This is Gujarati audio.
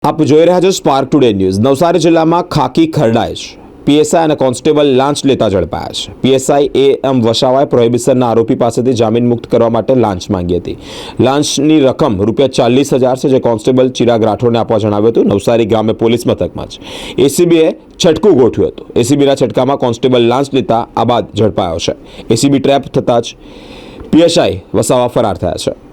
આપ જોઈ રહ્યા છો સ્પાર્ક ટુડે ન્યૂઝ। નવસારી જિલ્લામાં ખાકી ખરડાય છે। પીએસઆઈ અને કોન્સ્ટેબલ લાંચ લેતા ઝડપાયા છે। પીએસઆઈ એમ વસાવાએ પ્રોહિબિશનના આરોપી પાસેથી જામીન મુક્ત કરવા માટે લાંચ માંગી હતી। લાંચની રકમ ₹40,000 છે, જે કોન્સ્ટેબલ ચિરાગ રાઠોડને આપવા જણાવ્યું હતું। નવસારી ગ્રામ્ય પોલીસ મથકમાં જ એસીબીએ છટકું ગોઠવ્યું હતું। એસીબીના છટકામાં કોન્સ્ટેબલ લાંચ લેતા આ બાદ ઝડપાયો છે। એસીબી ટ્રેપ થતાં જ પીએસઆઈ વસાવા ફરાર થયા છે।